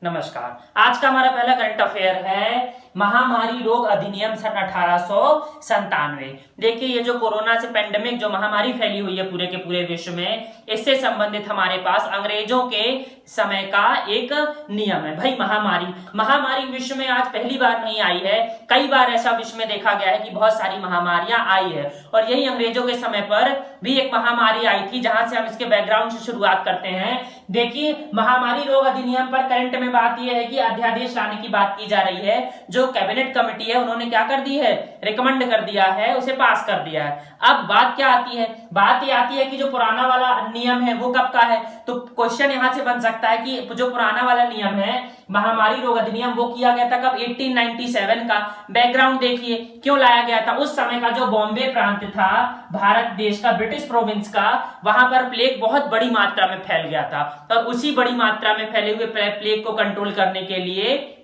नमस्कार। आज का हमारा पहला करंट अफेयर है महामारी रोग अधिनियम सन 1897। देखिए, ये जो कोरोना से पेंडेमिक जो महामारी फैली हुई है पूरे के पूरे विश्व में, इससे संबंधित हमारे पास अंग्रेजों के समय का एक नियम है। भाई महामारी विश्व में आज पहली बार नहीं आई है, कई बार ऐसा विश्व में देखा गया है कि बहुत सारी महामारियां आई है और यही अंग्रेजों के समय पर भी एक महामारी आई थी, जहां से हम इसके बैकग्राउंड से शुरुआत करते हैं। देखिए, महामारी रोग अधिनियम पर करंट में बात यह है कि अध्यादेश लाने की बात की जा रही है। जो कैबिनेट कमेटी है उन्होंने क्या कर दी है, रिकमेंड कर दिया है, उसे पास कर दिया है। अब बात क्या आती है, बात ये आती है कि जो पुराना वाला नियम है वो कब का है। तो क्वेश्चन यहां से बन सकता है कि जो पुराना वाला नियम है महामारी रोग अधिनियम, वो किया गया था कब, 1897 का। बैकग्राउंड देखिए क्यों लाया गया था। उस समय का जो बॉम्बे प्रांत था भारत देश का, ब्रिटिश प्रोविंस का, वहां पर प्लेग बहुत बड़ी मात्रा में फैल गया था और उसी बड़ी मात्रा में फैले हुए प्लेग को कंट्रोल करने के लिए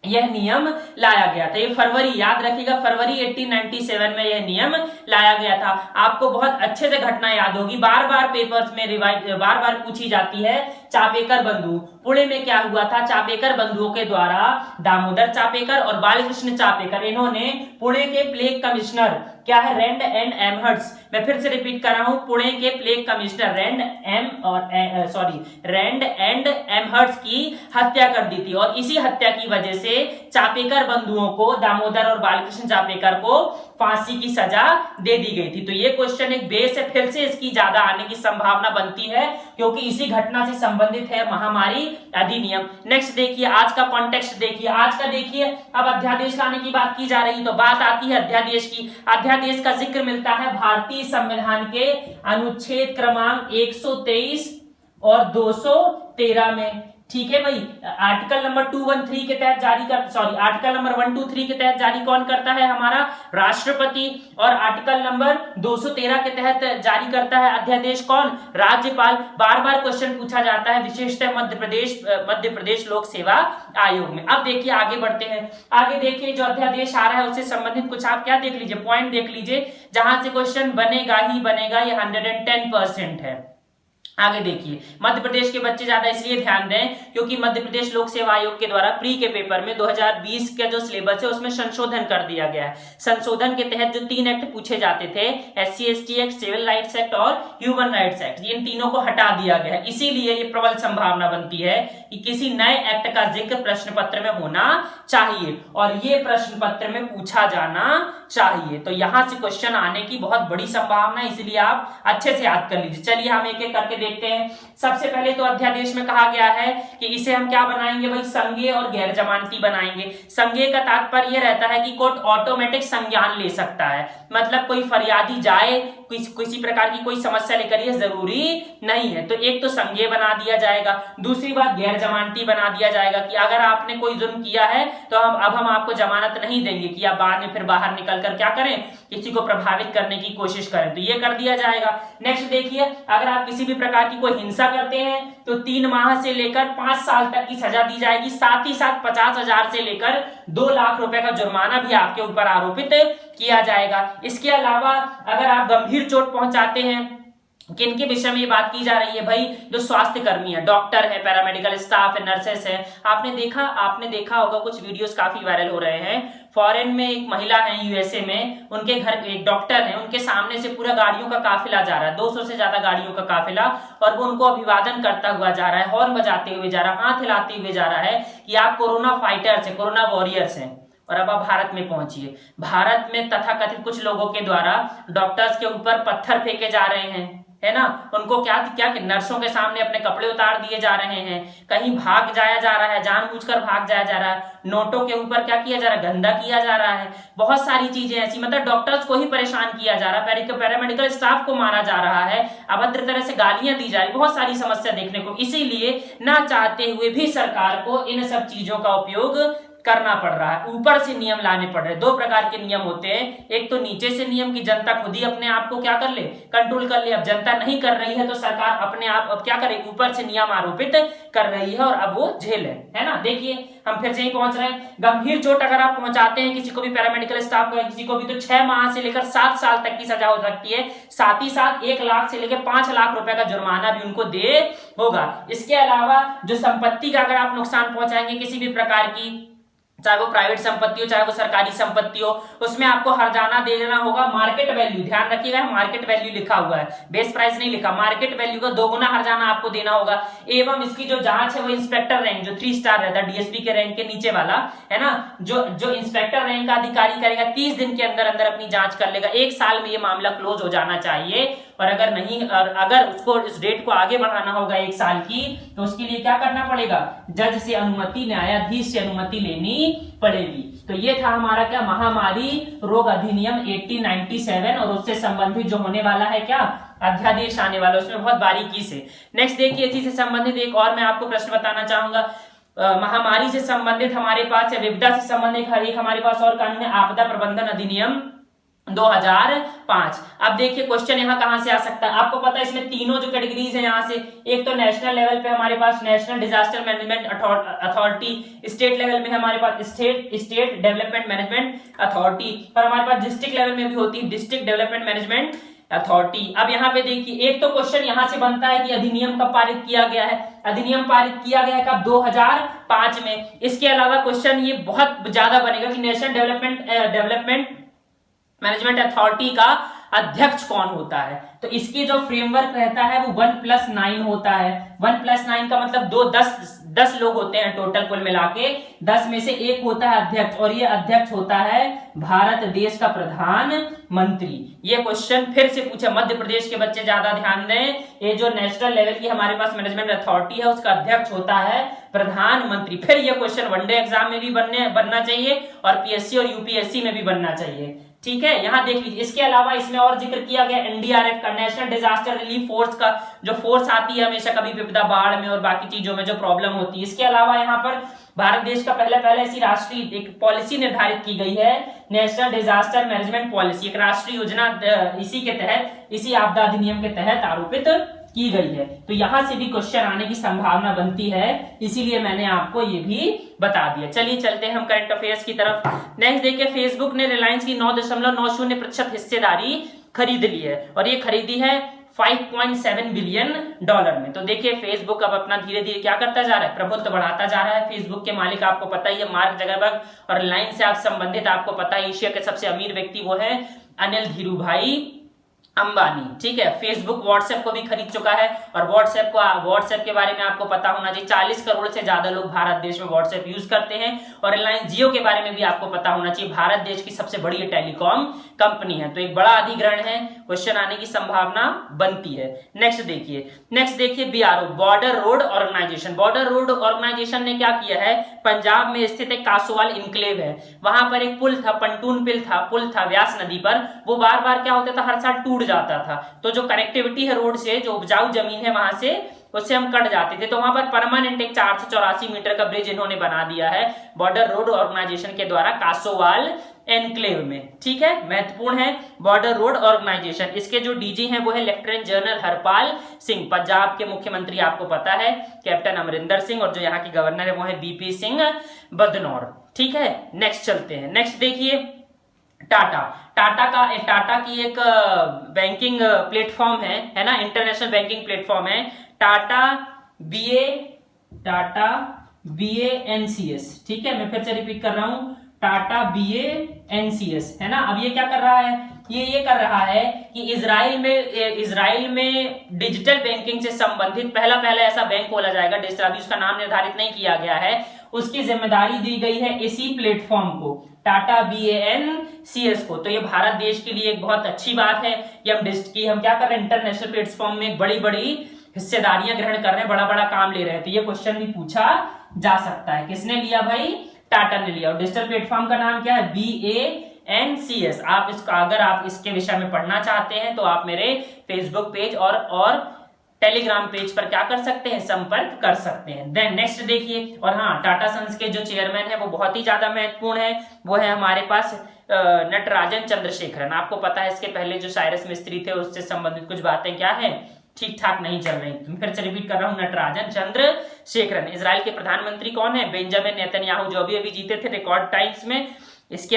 यह नियम लाया गया था। ये फरवरी, याद रखिएगा, फरवरी 1897 में यह नियम लाया गया था। आपको बहुत अच्छे से घटना याद होगी, बार बार पेपर्स में बार बार पूछी जाती है। चापेकर बंधु, पुणे में क्या हुआ था, चापेकर बंधुओं के द्वारा दामोदर चापेकर और बालकृष्ण चापेकर, इन्होंने पुणे के प्लेग कमिश्नर क्या है, रैंड एंड एमहर्ट्स, मैं फिर से रिपीट कर रहा हूं, पुणे के प्लेग कमिश्नर रैंड एंड एमहर्ट्स की हत्या कर दी थी और इसी हत्या की वजह से चापेकर बंधुओं को, दामोदर और बालकृष्ण चापेकर को फांसी की सजा दे दी गई थी। तो ये क्वेश्चन एक बेस है, फिर से इसकी ज्यादा आने की संभावना बनती है क्योंकि इसी घटना से संबंधित है महामारी अधिनियम। नेक्स्ट देखिए, आज का कॉन्टेक्स्ट देखिए, आज का देखिए, अब अध्यादेश लाने की बात की जा रही तो बात आती है अध्यादेश की। अध्यादेश का जिक्र मिलता है भारतीय संविधान के अनुच्छेद क्रमांक 123 और 213 में। ठीक है भाई, आर्टिकल नंबर 213 के तहत आर्टिकल नंबर 123 के तहत जारी कौन करता है, हमारा राष्ट्रपति, और आर्टिकल नंबर 213 के तहत जारी करता है अध्यादेश कौन, राज्यपाल। बार बार क्वेश्चन पूछा जाता है, विशेषतः मध्य प्रदेश लोक सेवा आयोग में। अब देखिए आगे बढ़ते हैं, आगे देखिए जो अध्यादेश आ रहा है उससे संबंधित कुछ आप क्या देख लीजिए, पॉइंट देख लीजिए, जहां से क्वेश्चन बनेगा ही बनेगा, ये 110% है। आगे देखिए, मध्य प्रदेश के बच्चे ज्यादा इसलिए ध्यान दें क्योंकि मध्य प्रदेश लोक सेवा आयोग के द्वारा प्री के पेपर में 2020 का जो सिलेबस है उसमें संशोधन कर दिया गया है। संशोधन के तहत जो 3 एक्ट पूछे जाते थे, SC/ST act, civil rights act और ह्यूमन राइट्स एक्ट, इन तीनों को हटा दिया गया है। इसीलिए ये प्रबल संभावना बनती है कि किसी नए एक्ट का जिक्र प्रश्न पत्र में होना चाहिए और ये प्रश्न पत्र में पूछा जाना चाहिए। तो यहां से क्वेश्चन आने की बहुत बड़ी संभावना है, इसलिए आप अच्छे से याद कर लीजिए। चलिए हम एक एक करके देखते हैं। सबसे पहले तो अध्यादेश में कहा गया है कि इसे हम क्या बनाएंगे भाई, संज्ञेय और गैर जमानती बनाएंगे। संज्ञेय का तात्पर्य यह रहता है कि कोर्ट ऑटोमेटिक संज्ञान ले सकता है, मतलब कोई फरियादी जाए किसी प्रकार की कोई समस्या लेकर, यह जरूरी नहीं है। तो एक तो संज्ञेय बना दिया जाएगा, दूसरी बात गैर जमानती बना दिया जाएगा कि अगर आपने कोई जुर्म किया है तो हम आपको जमानत नहीं देंगे कि आप बाद में फिर बाहर निकल कर क्या करें, किसी को प्रभावित करने की कोशिश करें, तो ये कर दिया जाएगा। नेक्स्ट देखिए, अगर आप किसी भी प्रकार की कोई हिंसा करते हैं तो 3 माह से लेकर 5 साल तक की सजा दी जाएगी, साथ ही साथ 50,000 से लेकर 2 लाख रुपए का जुर्माना भी आपके ऊपर आरोपित किया जाएगा। इसके अलावा अगर आप गंभीर चोट पहुंचाते हैं, किनके विषय में ये बात की जा रही है भाई, जो स्वास्थ्य कर्मी है, डॉक्टर है, पैरामेडिकल स्टाफ है, नर्सेस है। आपने देखा होगा कुछ वीडियोस काफी वायरल हो रहे हैं। फॉरेन में एक महिला है, यूएसए में, उनके घर एक डॉक्टर है, उनके सामने से पूरा गाड़ियों का काफिला जा रहा है, 200 से ज्यादा गाड़ियों का काफिला, और वो उनको अभिवादन करता हुआ जा रहा है, हॉर्न बजाते हुए जा रहा है, हाथ हिलाते हुए जा रहा है कि आप कोरोना फाइटर्स हैं, कोरोना वॉरियर्स हैं। और अब आप भारत में पहुंचिए, भारत में तथाकथित कुछ लोगों के द्वारा डॉक्टर्स के ऊपर पत्थर फेंके जा रहे हैं, है ना, उनको क्या नर्सों के सामने अपने कपड़े उतार दिए जा रहे हैं, कहीं भाग जाया जा रहा है, जानबूझकर भाग जाया जा रहा है, नोटों के ऊपर क्या किया जा रहा है, गंदा किया जा रहा है, बहुत सारी चीजें ऐसी, मतलब डॉक्टर्स को ही परेशान किया जा रहा है, पैरामेडिकल स्टाफ को मारा जा रहा है, अभद्र तरह से गालियां दी जा रही, बहुत सारी समस्या देखने को। इसीलिए ना चाहते हुए भी सरकार को इन सब चीजों का उपयोग करना पड़ रहा है, ऊपर से नियम लाने पड़ रहे हैं। दो प्रकार के नियम होते हैं, एक तो नीचे से नियम की जनता खुद ही अपने आप को क्या कर ले, कंट्रोल कर ले। अब जनता नहीं कर रही है तो सरकार अपने आप अब क्या करे, ऊपर से नियम आरोपित कर रही है और अब वो झेले, है ना। देखिए हम फिर से ही पहुंच रहे हैं। गंभीर चोट अगर आप पहुंचाते हैं किसी को भी, पैरामेडिकल स्टाफ को, किसी को भी, तो 6 माह से लेकर 7 साल तक की सजा हो सकती है। साथ ही साथ 1 लाख से लेकर 5 लाख रुपए का जुर्माना भी उनको दे होगा। इसके अलावा जो संपत्ति का अगर आप नुकसान पहुंचाएंगे किसी भी प्रकार की, चाहे वो प्राइवेट संपत्ति हो चाहे वो सरकारी संपत्ति हो, उसमें आपको हर्जाना दे देना होगा। मार्केट वैल्यू, ध्यान रखिएगा मार्केट वैल्यू लिखा हुआ है, बेस प्राइस नहीं लिखा, मार्केट वैल्यू का 2 गुना हर्जाना आपको देना होगा। एवं इसकी जो जांच है वो इंस्पेक्टर रैंक, जो 3 स्टार रहता है डीएसपी के रैंक के नीचे वाला, है ना, जो इंस्पेक्टर रैंक का अधिकारी करेगा 30 दिन के अंदर अंदर अपनी जांच कर लेगा। 1 साल में ये मामला क्लोज हो जाना चाहिए। और अगर नहीं, और अगर उसको इस डेट को आगे बढ़ाना होगा 1 साल की, तो उसके लिए क्या करना पड़ेगा, जज से अनुमति, न्यायाधीश से अनुमति लेनी पड़ेगी। तो ये था हमारा क्या, महामारी रोग अधिनियम 1897 और उससे संबंधित जो होने वाला है क्या, अध्यादेश आने वाला, उसमें बहुत बारीकी से। नेक्स्ट देखिए, इसी से संबंधित एक और मैं आपको प्रश्न बताना चाहूंगा। महामारी से संबंधित हमारे पास या विपदा से संबंधित एक हमारे पास और कानून है, आपदा प्रबंधन अधिनियम 2005। अब देखिए क्वेश्चन यहाँ कहां से आ सकता है, आपको पता है इसमें तीनों जो कैटेगरीज है यहाँ से, एक तो नेशनल लेवल पे हमारे पास national disaster management authority, state level में हमारे पास स्टेट डेवलपमेंट मैनेजमेंट अथॉरिटी, और हमारे पास डिस्ट्रिक्ट लेवल में भी होती है डिस्ट्रिक्ट डेवलपमेंट मैनेजमेंट अथॉरिटी। अब यहाँ पे देखिए एक तो क्वेश्चन यहाँ से बनता है कि अधिनियम कब पारित किया गया है, अधिनियम पारित किया गया है कब, 2005 में। इसके अलावा क्वेश्चन ये बहुत ज्यादा बनेगा कि नेशनल डेवलपमेंट मैनेजमेंट अथॉरिटी का अध्यक्ष कौन होता है। तो इसकी जो फ्रेमवर्क रहता है वो 1+9 होता है। 1+9 का मतलब 10 लोग होते हैं टोटल, कुल मिला के 10 में से एक होता है अध्यक्ष, और ये अध्यक्ष होता है भारत देश का प्रधानमंत्री। ये क्वेश्चन फिर से पूछे, मध्य प्रदेश के बच्चे ज्यादा ध्यान दें, ये जो नेशनल लेवल की हमारे पास मैनेजमेंट अथॉरिटी है उसका अध्यक्ष होता है प्रधानमंत्री। फिर ये क्वेश्चन वनडे एग्जाम में भी बनना चाहिए और पीएससी और यूपीएससी में भी बनना चाहिए, ठीक है। यहां देख लीजिए, इसके अलावा इसमें और जिक्र किया गया एनडीआरएफ का, नेशनल डिजास्टर रिलीफ फोर्स का, जो फोर्स आती है हमेशा कभी विपदा, बाढ़ में और बाकी चीजों में जो प्रॉब्लम होती है। इसके अलावा यहाँ पर भारत देश का पहले ऐसी राष्ट्रीय एक पॉलिसी निर्धारित की गई है, नेशनल डिजास्टर मैनेजमेंट पॉलिसी, एक राष्ट्रीय योजना इसी के तहत, इसी आपदा अधिनियम के तहत आरोपित की गई है। तो यहां से भी क्वेश्चन आने की संभावना बनती है, इसीलिए मैंने आपको ये भी बता दिया। चलिए चलते हैं हम करंट अफेयर्स की तरफ। नेक्स्ट देखिए, फेसबुक ने रिलायंस की 9.90% हिस्सेदारी खरीद ली है, और ये खरीदी है $5.7 बिलियन में। तो देखिए फेसबुक अब अपना धीरे धीरे क्या करता जा रहा है, प्रभुत्व बढ़ाता जा रहा है। फेसबुक के मालिक आपको पता ही है मार्क जकरबर्ग, और रिलायंस से आप संबंधित आपको पता है एशिया के सबसे अमीर व्यक्ति वो है अनिल धीरूभाई अंबानी, ठीक है। फेसबुक व्हाट्सएप को भी खरीद चुका है, और व्हाट्सएप के बारे में आपको पता होना चाहिए 40 करोड़ से ज्यादा लोग भारत देश में व्हाट्सएप यूज करते हैं। और रिलायंस जियो के बारे में भी आपको पता होना चाहिए, भारत देश की सबसे बड़ी टेलीकॉम कंपनी है। तो एक बड़ा अधिग्रहण है, क्वेश्चन आने की संभावना बनती है। नेक्स्ट देखिए BRO, border road organisation. Border road organisation ने क्या किया है, पंजाब में स्थित एक कासोवाल इनक्लेव है, वहां पर एक पुल था, पंटून पुल था व्यास नदी पर, वो बार बार क्या होता था, हर साल टूट जाता था। तो जो कनेक्टिविटी है रोड से, जो उपजाऊ जमीन है वहां से, उससे हम कट जाते थे। तो वहां पर परमानेंट एक 484 मीटर का ब्रिज इन्होंने बना दिया है बॉर्डर रोड ऑर्गेनाइजेशन के द्वारा कासोवाल एनक्लेव में, ठीक है। महत्वपूर्ण है बॉर्डर रोड ऑर्गेनाइजेशन। इसके जो डीजी हैं वो है लेफ्टिनेंट जनरल हरपाल सिंह, पंजाब के मुख्यमंत्री आपको पता है कैप्टन अमरिंदर सिंह, और जो यहाँ के गवर्नर है वो है बीपी सिंह बदनौर, ठीक है। नेक्स्ट चलते हैं। नेक्स्ट देखिए टाटा की एक बैंकिंग प्लेटफॉर्म है ना, इंटरनेशनल बैंकिंग प्लेटफॉर्म है टाटा BA NCS, ठीक है। मैं फिर से रिपीट कर रहा हूं, टाटा BA NCS, है ना। अब ये क्या कर रहा है, ये कर रहा है कि इजराइल में डिजिटल बैंकिंग से संबंधित पहला ऐसा बैंक खोला जाएगा डिजिटल, अभी उसका नाम निर्धारित नहीं किया गया है, उसकी जिम्मेदारी दी गई है इसी प्लेटफॉर्म को, टाटा BA NCS को। तो ये भारत देश के लिए एक बहुत अच्छी बात है कि हम क्या कर रहे हैं, इंटरनेशनल प्लेटफॉर्म में बड़ी हिस्सेदारियां ग्रहण कर रहे हैं, बड़ा काम ले रहे हैं। तो ये क्वेश्चन भी पूछा जा सकता है, किसने लिया भाई, टाटा ने लिया। और डिजिटल प्लेटफॉर्म का नाम क्या है, BA NCS। अगर आप इसके विषय में पढ़ना चाहते हैं तो आप मेरे फेसबुक पेज और टेलीग्राम पेज पर क्या कर सकते हैं, संपर्क कर सकते हैं। देन नेक्स्ट देखिए, और हाँ, टाटा सन्स के जो चेयरमैन है वो बहुत ही ज्यादा महत्वपूर्ण है, वो है हमारे पास नटराजन चंद्रशेखरन। आपको पता है इसके पहले जो साइरस मिस्त्री थे उससे संबंधित कुछ बातें क्या है, ठीक ठाक नहीं चल रही। तो फिर से रिपीट कर रहा हूं, नटराजन चंद्रशेखरन। इजराइल के प्रधानमंत्री कौन है, बेंजामिन नेतन्याहू, जो अभी जीते थे रिकॉर्ड टाइम्स में। इसके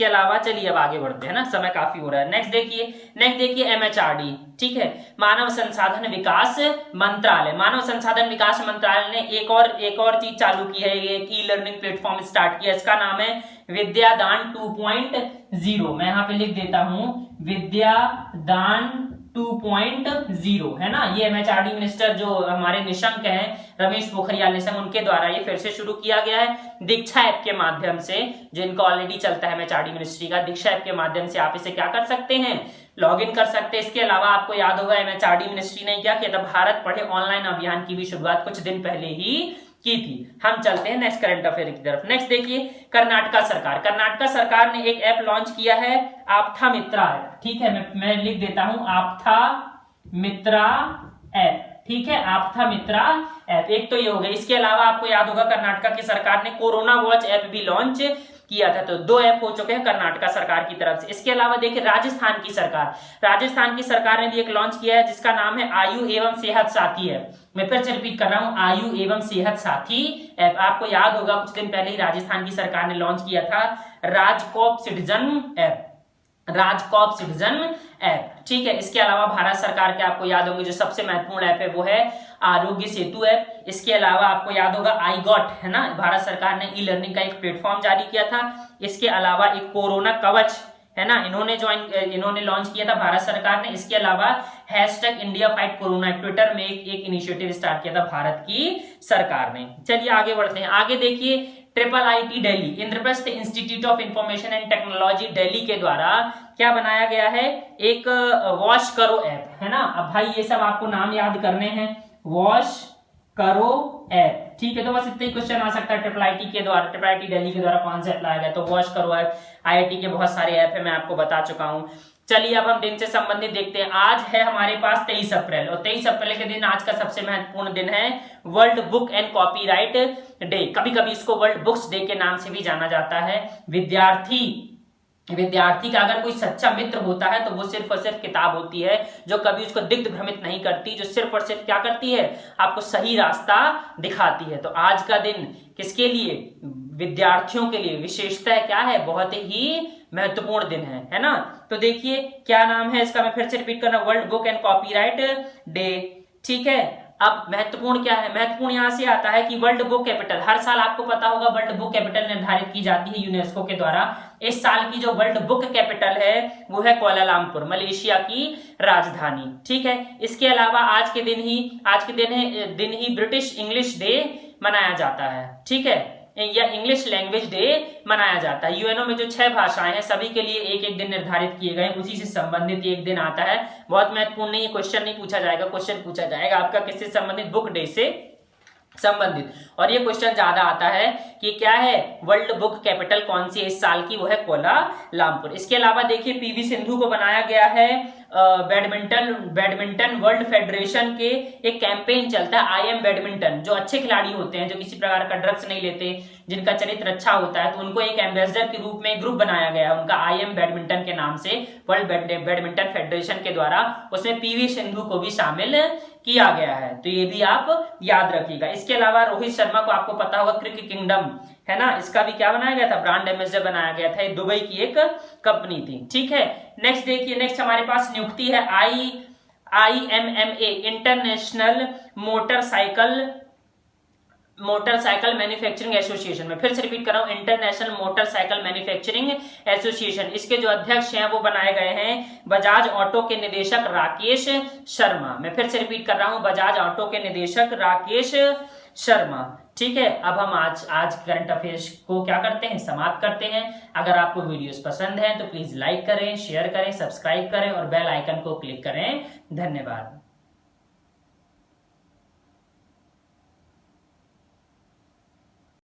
अलावा चलिए अब आगे बढ़ते हैं ना, समय काफी हो रहा है। नेक्स्ट देखिए MHRD, ठीक है, मानव संसाधन विकास मंत्रालय। मानव संसाधन विकास मंत्रालय ने एक और चीज चालू की है, एक ई लर्निंग प्लेटफॉर्म स्टार्ट किया, इसका नाम है विद्यादान 2.0। मैं यहाँ पे लिख देता हूं, विद्यादान 2.0 है ना। ये MHRD मिनिस्टर जो हमारे निशंक हैं, रमेश पोखरियाल निशंक, उनके द्वारा ये फिर से शुरू किया गया है दीक्षा ऐप के माध्यम से, जो इनका ऑलरेडी चलता है MHRD मिनिस्ट्री का। दीक्षा ऐप के माध्यम से आप इसे क्या कर सकते हैं, लॉग इन कर सकते हैं। इसके अलावा आपको याद होगा MHRD मिनिस्ट्री ने क्या किया था, भारत पढ़े ऑनलाइन अभियान की भी शुरुआत कुछ दिन पहले ही की थी। हम चलते हैं नेक्स्ट करंट अफेयर की तरफ। नेक्स्ट देखिए, कर्नाटका सरकार ने एक ऐप लॉन्च किया है, आपथा मित्रा ऐप, ठीक है, मैं लिख देता हूं, आपथा मित्रा ऐप, ठीक है, आपथा मित्रा ऐप। एक तो ये हो गया। इसके अलावा आपको याद होगा कर्नाटका की सरकार ने कोरोना वॉच ऐप भी लॉन्च किया था। तो 2 ऐप हो चुके हैं कर्नाटका सरकार की तरफ से। इसके अलावा देखिए राजस्थान की सरकार ने भी एक लॉन्च किया है जिसका नाम है आयु एवं सेहत साथी ऐप। मैं फिर से रिपीट कर रहा हूं, आयु एवं सेहत साथी ऐप। आपको याद होगा कुछ दिन पहले ही राजस्थान की सरकार ने लॉन्च किया था राजकॉप सिटीजन ऐप, ठीक है। इसके अलावा भारत सरकार के आपको याद होंगे जो सबसे महत्वपूर्ण ऐप है वो है आरोग्य सेतु ऐप। इसके अलावा आपको याद होगा iGOT है ना, भारत सरकार ने ई लर्निंग का एक प्लेटफॉर्म जारी किया था। इसके अलावा एक कोरोना कवच है ना, इन्होंने लॉन्च किया था भारत सरकार ने। इसके अलावा #India Fight Corona, ट्विटर में एक इनिशिएटिव स्टार्ट किया था भारत की सरकार ने। चलिए आगे बढ़ते हैं। आगे देखिए, IIIT Delhi, Indraprastha institute of information and technology Delhi के द्वारा क्या बनाया गया है, एक वॉश करो ऐप है ना। अब भाई ये सब आपको नाम याद करने हैं, वॉश करो ऐप, ठीक है। तो बस इतने ही क्वेश्चन आ सकता है IIIT दिल्ली के द्वारा कौन सा ऐप लाया गया, तो वॉश करो ऐप। IIT के बहुत सारे ऐप है, मैं आपको बता चुका हूं। चलिए अब हम दिन से संबंधित देखते हैं। आज है हमारे पास 23 अप्रैल, और 23 अप्रैल के दिन आज का सबसे महत्वपूर्ण दिन है world book and copyright day. कभी कभी इसको वर्ल्ड बुक्स डे के नाम से भी जाना जाता है। विद्यार्थी का अगर कोई सच्चा मित्र होता है तो वो सिर्फ और सिर्फ किताब होती है, जो कभी उसको दिग्ध भ्रमित नहीं करती, जो सिर्फ और सिर्फ क्या करती है, आपको सही रास्ता दिखाती है। तो आज का दिन किसके लिए, विद्यार्थियों के लिए विशेषतः क्या है, बहुत ही महत्वपूर्ण दिन है ना। तो देखिए क्या नाम है इसका, मैं फिर से रिपीट करना, world book and copyright day, ठीक है। अब महत्वपूर्ण क्या है, महत्वपूर्ण यहां से आता है कि वर्ल्ड बुक कैपिटल, हर साल आपको पता होगा वर्ल्ड बुक कैपिटल निर्धारित की जाती है यूनेस्को के द्वारा। इस साल की जो वर्ल्ड बुक कैपिटल है वो है कुआलालंपुर, मलेशिया की राजधानी, ठीक है। इसके अलावा आज के दिन ही ब्रिटिश इंग्लिश डे मनाया जाता है, ठीक है, या इंग्लिश लैंग्वेज डे मनाया जाता है। यूएनओ में जो 6 भाषाएं हैं सभी के लिए एक एक दिन निर्धारित किए गए, उसी से संबंधित एक दिन आता है। बहुत महत्वपूर्ण नहीं, क्वेश्चन नहीं पूछा जाएगा, क्वेश्चन पूछा जाएगा आपका किससे संबंधित, बुक डे से संबंधित। और ये क्वेश्चन ज्यादा आता है कि क्या है वर्ल्ड बुक कैपिटल कौन सी है इस साल की, वो है कुआलालंपुर। इसके अलावा देखिए पीवी सिंधु को बनाया गया है बैडमिंटन वर्ल्ड फेडरेशन के एक कैंपेन चलता है आई एम बैडमिंटन। जो अच्छे खिलाड़ी होते हैं, जो किसी प्रकार का ड्रग्स नहीं लेते, जिनका चरित्र अच्छा होता है, तो उनको एक एम्बेसडर के रूप में ग्रुप बनाया गया है उनका आई एम बैडमिंटन के नाम से, वर्ल्ड बैडमिंटन फेडरेशन के द्वारा। उसमें पीवी सिंधु को भी शामिल किया गया है, तो ये भी आप याद रखिएगा। इसके अलावा रोहित शर्मा को आपको पता होगा क्रिकेट किंगडम है ना, इसका भी क्या बनाया गया था, ब्रांड एम्बेसडर बनाया गया था। ये दुबई की एक कंपनी थी, ठीक है। नेक्स्ट देखिए, नेक्स्ट हमारे पास नियुक्ति है IMMA international motorcycle manufacturing association में, फिर से रिपीट कर रहा हूं, इंटरनेशनल मोटरसाइकिल मैन्युफैक्चरिंग एसोसिएशन। इसके जो अध्यक्ष हैं वो बनाए गए हैं बजाज ऑटो के निदेशक राकेश शर्मा। मैं फिर से रिपीट कर रहा हूं, बजाज ऑटो के निदेशक राकेश शर्मा, ठीक है। अब हम आज करंट अफेयर्स को क्या करते हैं, समाप्त करते हैं। अगर आपको वीडियोस पसंद है तो प्लीज लाइक करें, शेयर करें, सब्सक्राइब करें और बेल आइकन को क्लिक करें। धन्यवाद।